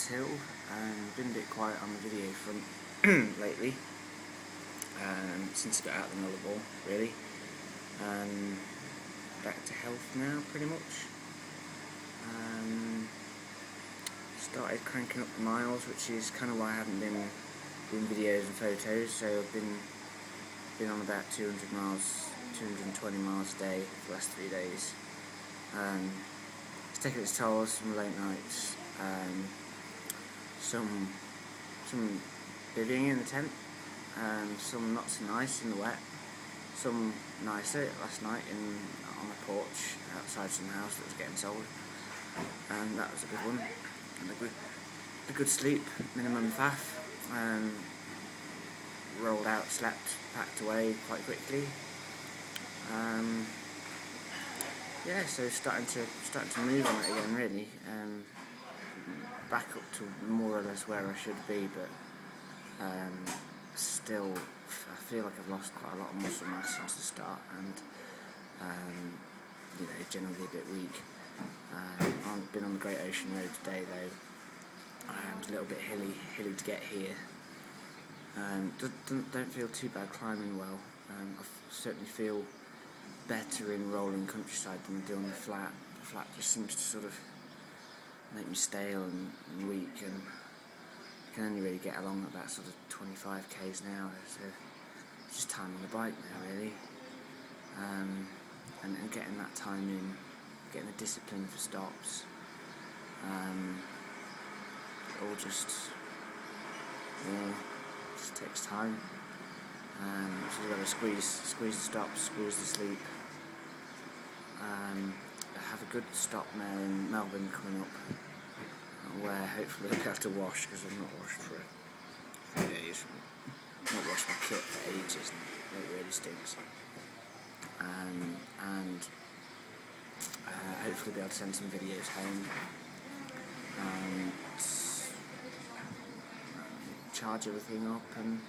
hill. Been a bit quiet on the video front lately, since I got out of the Melbourne ball, really. Back to health now, pretty much. Started cranking up the miles, which is kind of why I haven't been doing videos and photos. So I've been on about 200 miles, 220 miles a day for the last 3 days. It's taken its toll, some late nights, some bivvying in the tent, some not so nice in the wet, some nicer last night on the porch outside some house that was getting sold, and that was a good one, and a good sleep, minimum faff, rolled out, slept, packed away quite quickly. Yeah, so starting to move on it again, really. Back up to more or less where I should be, but still, I feel like I've lost quite a lot of muscle mass since the start, and generally a bit weak. I've been on the Great Ocean Road today, though. It's a little bit hilly to get here. Don't feel too bad climbing well. I certainly feel better in rolling countryside than I do on the flat. The flat just seems to sort of make me stale and weak, and I can only really get along at about sort of 25 k's an hour, so it's just time on the bike now, really. And getting that time in, getting the discipline for stops, it all just takes time. So you've got to squeeze the stops, squeeze the sleep. I have a good stop now in Melbourne coming up, where hopefully I'll have to wash, because I've not washed for 3 days. Not washed my kit for ages, and it really stinks. And hopefully be able to send some videos home. Charge everything up and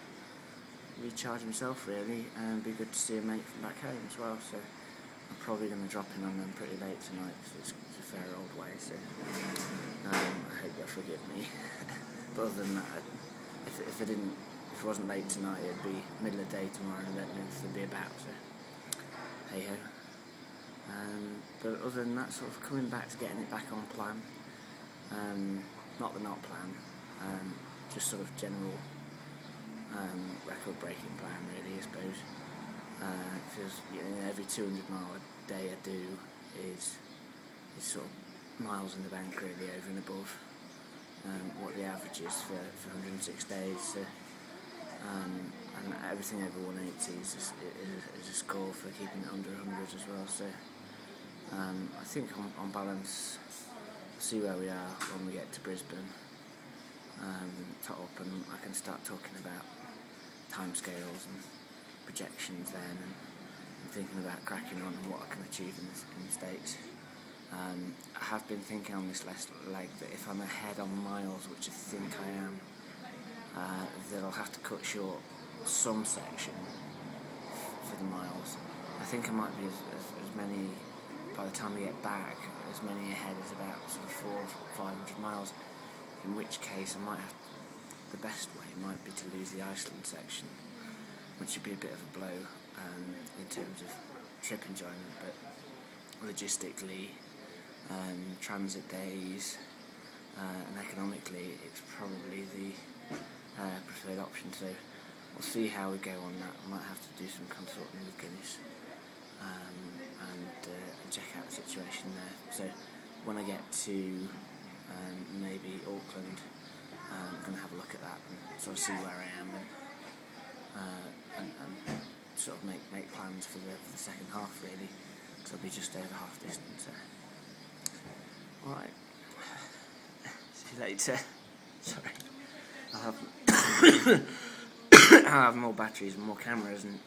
recharge himself, really, and be good to see a mate from back home as well. So I'm probably going to drop in on them pretty late tonight, because it's a fair old way, so I hope they'll forgive me. But other than that, if it wasn't late tonight, it'd be middle of the day tomorrow, and I don't know if they'd be about, so hey ho. But other than that, sort of coming back to getting it back on plan, not plan, just sort of general record-breaking plan, really, I suppose. Because every 200 mile a day I do is sort of miles in the bank, really, over and above what the average is for 106 days. So, and everything over 180 is a score for keeping it under 100 as well. So I think on balance, we'll see where we are when we get to Brisbane. Top up, and I can start talking about timescales and projections then, and thinking about cracking on and what I can achieve in the States. I have been thinking on this last leg that if I'm ahead on miles, which I think I am, that I'll have to cut short some section for the miles. I think I might be as many, by the time we get back, as many ahead as about sort of 400 or 500 miles, in which case I might have, the best way might be to lose the Iceland section, which would be a bit of a blow in terms of trip enjoyment, but logistically, transit days, and economically, it's probably the preferred option. So we'll see how we go on that. I might have to do some consulting with Guinness and check out the situation there. So when I get to maybe Auckland, I'm going to have a look at that and sort of see where I am, and sort of make plans for the second half, really, because I'll be just over half distance. So. Alright, see you later. Sorry, I'll have more batteries and more cameras and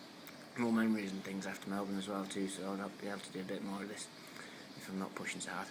more memories and things after Melbourne as well too, so I'll be able to do a bit more of this if I'm not pushing so hard.